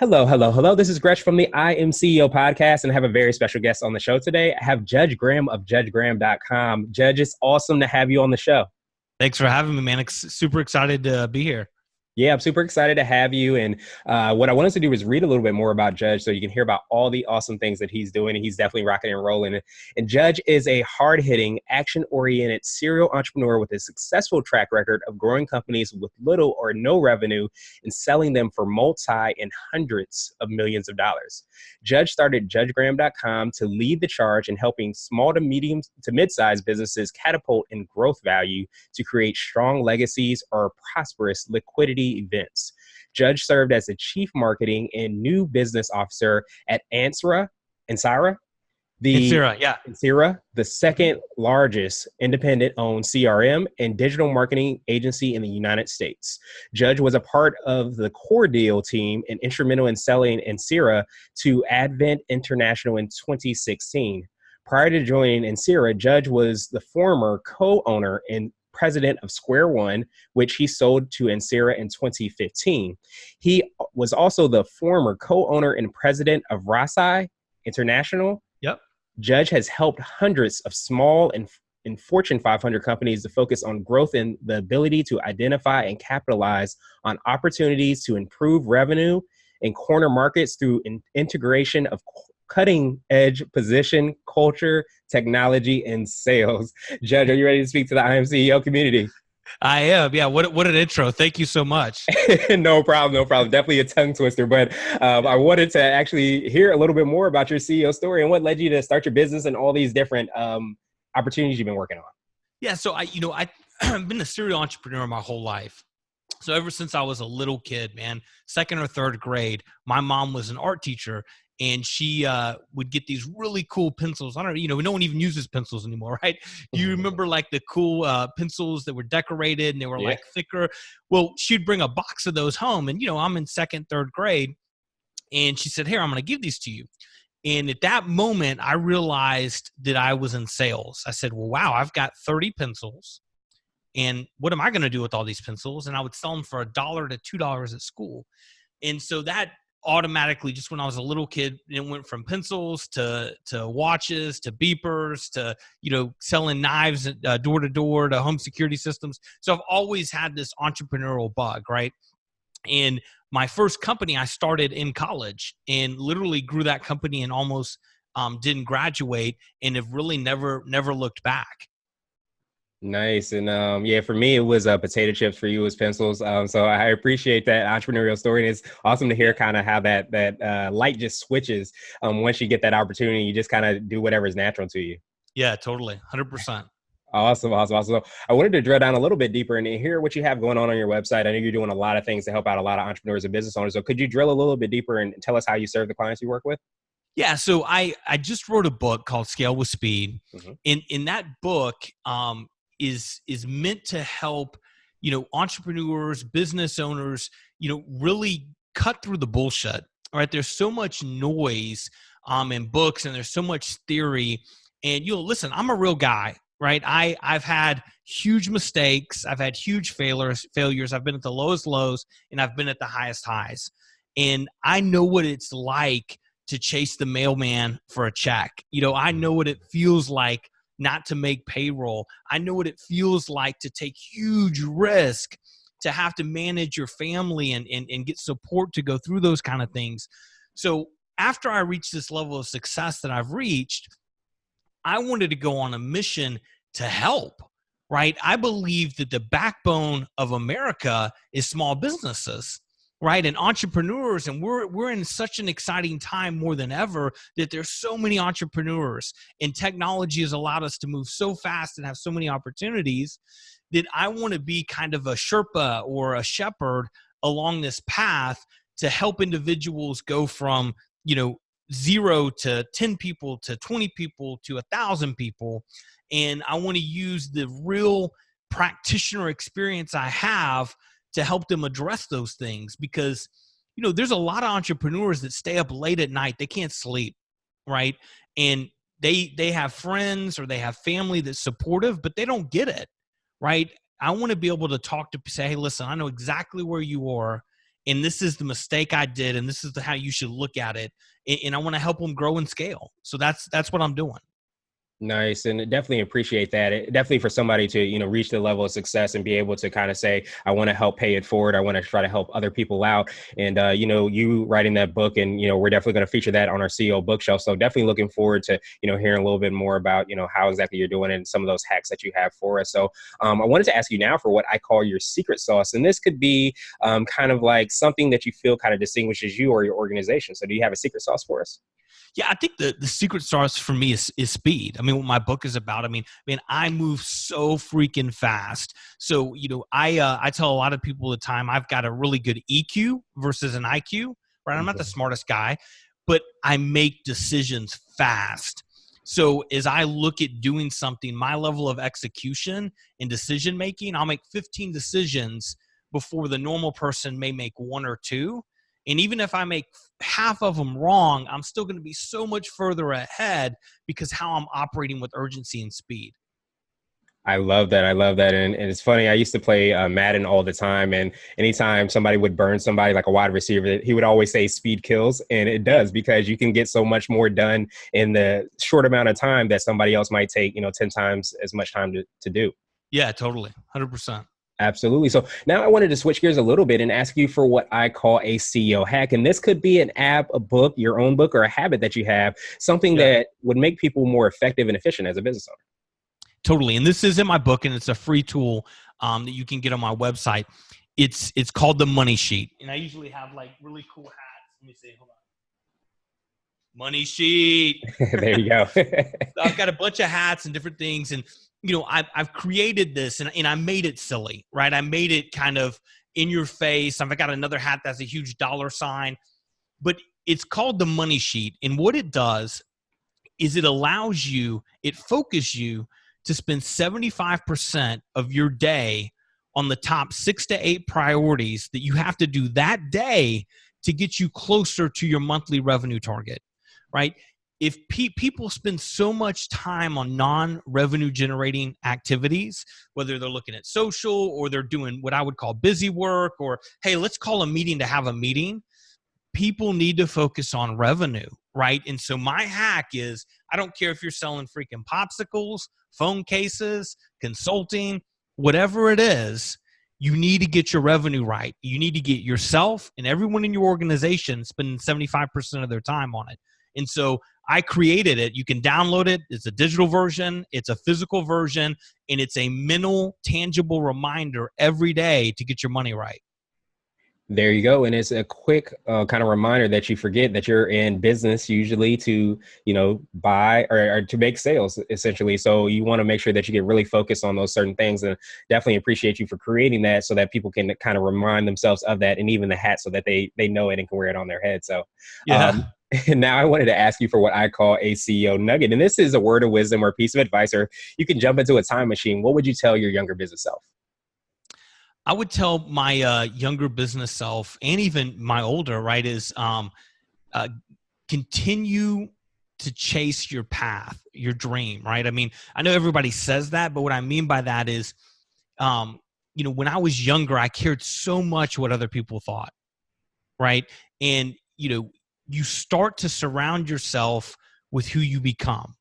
Hello, hello, hello. This is Gresh from the I Am CEO podcast, and I have a very special guest on the show today. I have Judge Graham of JudgeGraham.com. Judge, it's awesome to have you on the show. Thanks for having me, man. Super excited to be here. Yeah, I'm super excited to have you. And what I want us to do is read a little bit more about Judge so you can hear about all the awesome things that he's doing. And he's definitely rocking and rolling. And Judge is a hard-hitting, action-oriented serial entrepreneur with a successful track record of growing companies with little or no revenue and selling them for multi and hundreds of millions of dollars. Judge started JudgeGraham.com to lead the charge in helping small to medium to mid-sized businesses catapult in growth value to create strong legacies or prosperous liquidity events. Judge served as the chief marketing and new business officer at Ansira, the second largest independent owned CRM and digital marketing agency in the United States. Judge was a part of the core deal team and instrumental in selling Ansira to Advent International in 2016. Prior to joining Ansira, Judge was the former co-owner and president of Square One, which he sold to Ansira in 2015. He was also the former co-owner and president of Rasai International. Yep. Judge has helped hundreds of small and Fortune 500 companies to focus on growth and the ability to identify and capitalize on opportunities to improve revenue and corner markets through integration of cutting-edge position, culture, technology, and sales. Judge, are you ready to speak to the I Am CEO community? I am. Yeah. What an intro. Thank you so much. No problem. Definitely a tongue twister. But I wanted to actually hear a little bit more about your CEO story and what led you to start your business and all these different opportunities you've been working on. Yeah. So I've been a serial entrepreneur my whole life. So ever since I was a little kid, man, second or third grade, my mom was an art teacher. And she would get these really cool pencils. No one even uses pencils anymore, right? You remember like the cool pencils that were decorated and they were like thicker. Well, she'd bring a box of those home. And, I'm in second, third grade. And she said, here, I'm going to give these to you. And at that moment, I realized that I was in sales. I said, well, wow, I've got 30 pencils. And what am I going to do with all these pencils? And I would sell them for $1 to $2 at school. And so that automatically, just when I was a little kid, it went from pencils to watches to beepers to selling knives door to door to home security systems. So I've always had this entrepreneurial bug, right? And my first company I started in college and literally grew that company and almost didn't graduate and have really never looked back. Nice. And for me, it was potato chips. For you, it was pencils. So I appreciate that entrepreneurial story. And it's awesome to hear kind of how that light just switches once you get that opportunity. You just kind of do whatever is natural to you. Yeah, totally. 100%. Awesome. So I wanted to drill down a little bit deeper and hear what you have going on your website. I know you're doing a lot of things to help out a lot of entrepreneurs and business owners. So could you drill a little bit deeper and tell us how you serve the clients you work with? Yeah, so I just wrote a book called Scale with Speed. Mm-hmm. In that book, is meant to help, entrepreneurs, business owners, really cut through the bullshit. All right. There's so much noise in books and there's so much theory. And listen, I'm a real guy, right? I've had huge mistakes. I've had huge failures. I've been at the lowest lows and I've been at the highest highs. And I know what it's like to chase the mailman for a check. I know what it feels like not to make payroll. I know what it feels like to take huge risk, to have to manage your family and get support to go through those kind of things. So after I reached this level of success that I've reached, I wanted to go on a mission to help, right? I believe that the backbone of America is small businesses, right? And entrepreneurs, and we're in such an exciting time more than ever that there's so many entrepreneurs and technology has allowed us to move so fast and have so many opportunities that I want to be kind of a Sherpa or a shepherd along this path to help individuals go from, 0 to 10 people to 20 people to 1,000 people. And I want to use the real practitioner experience I have to help them address those things because, there's a lot of entrepreneurs that stay up late at night. They can't sleep, right? And they have friends or they have family that's supportive, but they don't get it, right? I want to be able to say, hey, listen, I know exactly where you are and this is the mistake I did, and this is how you should look at it. And I want to help them grow and scale. So that's what I'm doing. Nice. And definitely appreciate that. Definitely for somebody to, reach the level of success and be able to kind of say, I want to help pay it forward. I want to try to help other people out. And, you writing that book, and, we're definitely going to feature that on our CEO bookshelf. So definitely looking forward to, hearing a little bit more about, how exactly you're doing and some of those hacks that you have for us. So I wanted to ask you now for what I call your secret sauce. And this could be kind of like something that you feel kind of distinguishes you or your organization. So do you have a secret sauce for us? Yeah, I think the secret sauce for me is speed. I mean, what my book is about. I move so freaking fast. So I tell a lot of people at the time I've got a really good EQ versus an IQ. Right, I'm not the smartest guy, but I make decisions fast. So as I look at doing something, my level of execution and decision making, I'll make 15 decisions before the normal person may make one or two. And even if I make half of them wrong, I'm still going to be so much further ahead because how I'm operating with urgency and speed. I love that. I love that. And it's funny. I used to play Madden all the time. And anytime somebody would burn somebody like a wide receiver, he would always say speed kills. And it does, because you can get so much more done in the short amount of time that somebody else might take, 10 times as much time to do. Yeah, totally. 100%. Absolutely. So now I wanted to switch gears a little bit and ask you for what I call a CEO hack. And this could be an app, a book, your own book, or a habit that you have, something that would make people more effective and efficient as a business owner. Totally. And this is in my book, and it's a free tool that you can get on my website. It's called the Money Sheet. And I usually have like really cool hats. Let me see. Hold on. Money Sheet. There you go. So I've got a bunch of hats and different things. And, I've created this and I made it silly, right? I made it kind of in your face. I've got another hat that's a huge dollar sign, but it's called the Money Sheet. And what it does is it focuses you to spend 75% of your day on the top 6 to 8 priorities that you have to do that day to get you closer to your monthly revenue target, right? If people spend so much time on non-revenue generating activities, whether they're looking at social or they're doing what I would call busy work, or, hey, let's call a meeting to have a meeting, people need to focus on revenue, right? And so my hack is, I don't care if you're selling freaking popsicles, phone cases, consulting, whatever it is, you need to get your revenue right. You need to get yourself and everyone in your organization spending 75% of their time on it. And so I created it. You can download it. It's a digital version. It's a physical version. And it's a mental, tangible reminder every day to get your money right. There you go. And it's a quick kind of reminder that you forget that you're in business usually to, buy or to make sales, essentially. So you want to make sure that you get really focused on those certain things, and definitely appreciate you for creating that so that people can kind of remind themselves of that, and even the hat so that they know it and can wear it on their head. So and now I wanted to ask you for what I call a CEO nugget. And this is a word of wisdom or piece of advice, or you can jump into a time machine. What would you tell your younger business self? I would tell my younger business self, and even my older, right, is continue to chase your path, your dream, right? I mean, I know everybody says that, but what I mean by that is, when I was younger, I cared so much what other people thought, right? And, you start to surround yourself with who you become,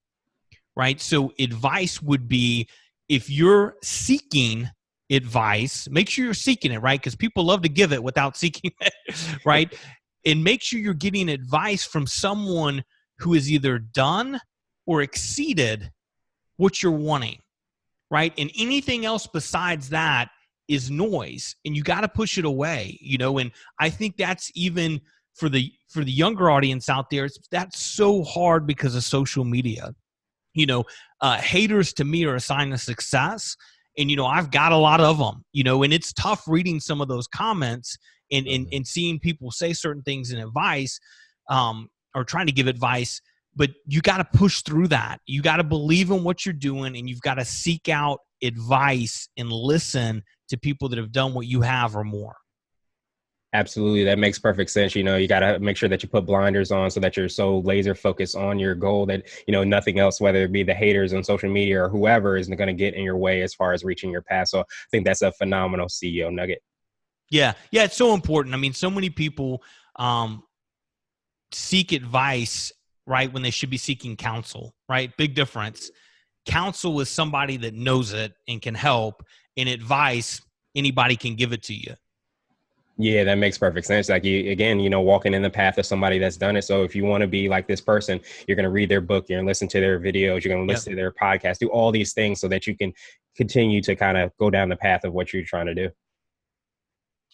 right? So advice would be, if you're seeking advice, make sure you're seeking it, right? Because people love to give it without seeking it, right? And make sure you're getting advice from someone who has either done or exceeded what you're wanting, right? And anything else besides that is noise, and you got to push it away, and I think that's even for the younger audience out there, that's so hard because of social media. Haters to me are a sign of success. And, I've got a lot of them, and it's tough reading some of those comments and seeing people say certain things in advice, or trying to give advice, but you got to push through that. You got to believe in what you're doing, and you've got to seek out advice and listen to people that have done what you have or more. Absolutely. That makes perfect sense. You got to make sure that you put blinders on so that you're so laser focused on your goal that, nothing else, whether it be the haters on social media or whoever, is going to get in your way as far as reaching your path. So I think that's a phenomenal CEO nugget. Yeah. Yeah. It's so important. I mean, so many people um, seek advice, right, when they should be seeking counsel, right? Big difference. Counsel is somebody that knows it and can help, and advice, anybody can give it to you. Yeah, that makes perfect sense. Like you, again, walking in the path of somebody that's done it. So if you want to be like this person, you're going to read their book, you're going to listen to their videos, you're going to Yep. listen to their podcast, do all these things so that you can continue to kind of go down the path of what you're trying to do.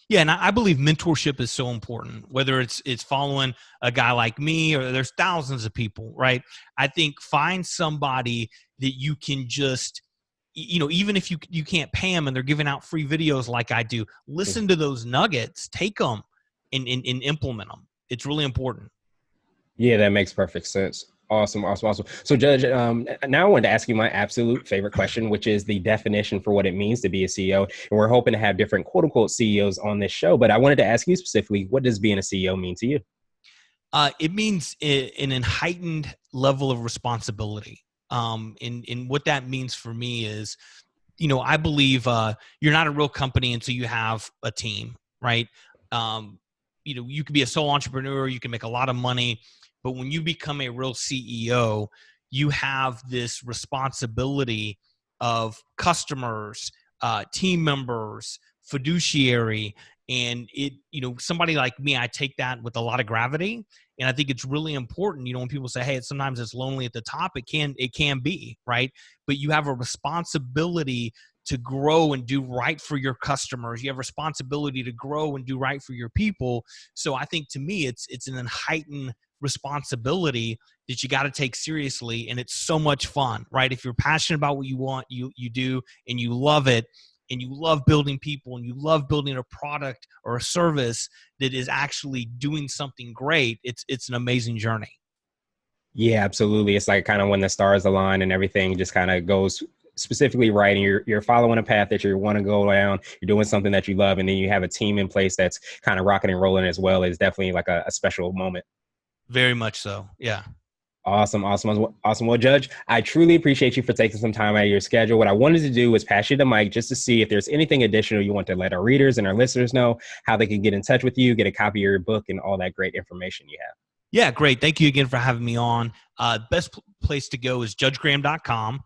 Yeah, and I believe mentorship is so important. Whether it's following a guy like me or there's thousands of people, right? I think find somebody that you can just, even if you can't pay them and they're giving out free videos like I do, listen to those nuggets, take them and implement them. It's really important. Yeah, that makes perfect sense. Awesome, awesome, awesome. So, Judge, now I wanted to ask you my absolute favorite question, which is the definition for what it means to be a CEO. And we're hoping to have different quote unquote CEOs on this show. But I wanted to ask you specifically, what does being a CEO mean to you? It means an heightened level of responsibility. And what that means for me is, I believe you're not a real company until you have a team, right? Um, you could be a sole entrepreneur, you can make a lot of money, but when you become a real CEO, you have this responsibility of customers, team members, fiduciary, and somebody like me, I take that with a lot of gravity, and I think it's really important. When people say, "Hey, sometimes it's lonely at the top," it can be, right? But you have a responsibility to grow and do right for your customers. You have responsibility to grow and do right for your people. So I think to me, it's an heightened responsibility that you got to take seriously, and it's so much fun, right? If you're passionate about what you want, you do, and you love it, and you love building people, and you love building a product or a service that is actually doing something great, it's an amazing journey. Yeah, absolutely. It's like kind of when the stars align and everything just kind of goes specifically right, and you're following a path that you want to go down. You're doing something that you love, and then you have a team in place that's kind of rocking and rolling as well. Is definitely like a special moment. Very much so. Yeah. Awesome, awesome, awesome. Well, Judge, I truly appreciate you for taking some time out of your schedule. What I wanted to do was pass you the mic just to see if there's anything additional you want to let our readers and our listeners know, how they can get in touch with you, get a copy of your book, and all that great information you have. Yeah, great. Thank you again for having me on. Best place to go is judgegraham.com.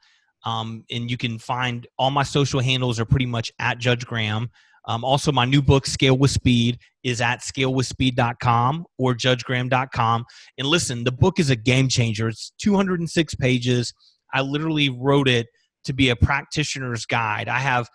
And you can find all my social handles are pretty much at Judge Graham. Also, my new book, Scale with Speed, is at scalewithspeed.com or judgegraham.com. And listen, the book is a game changer. It's 206 pages. I literally wrote it to be a practitioner's guide. I have,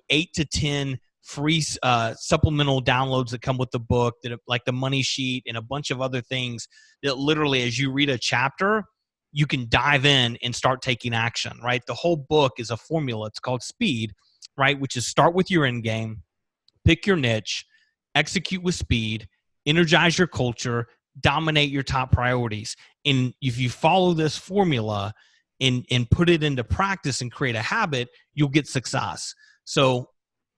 8 to 10 free supplemental downloads that come with the book, that like the money sheet and a bunch of other things that literally, as you read a chapter, you can dive in and start taking action, right? The whole book is a formula. It's called SPEED, right? Which is start with your end game, pick your niche, execute with speed, energize your culture, dominate your top priorities. And if you follow this formula and put it into practice and create a habit, you'll get success. So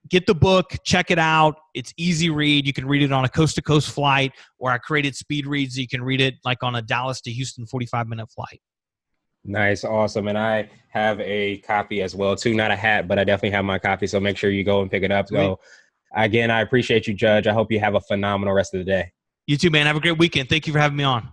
get the book, check it out. It's easy read. You can read it on a coast-to-coast flight, or I created speed reads. So you can read it like on a Dallas to Houston 45-minute flight. Nice, awesome. And I have a copy as well too. Not a hat, but I definitely have my copy. So make sure you go and pick it up. Sweet. So again, I appreciate you, Judge. I hope you have a phenomenal rest of the day. You too, man. Have a great weekend. Thank you for having me on.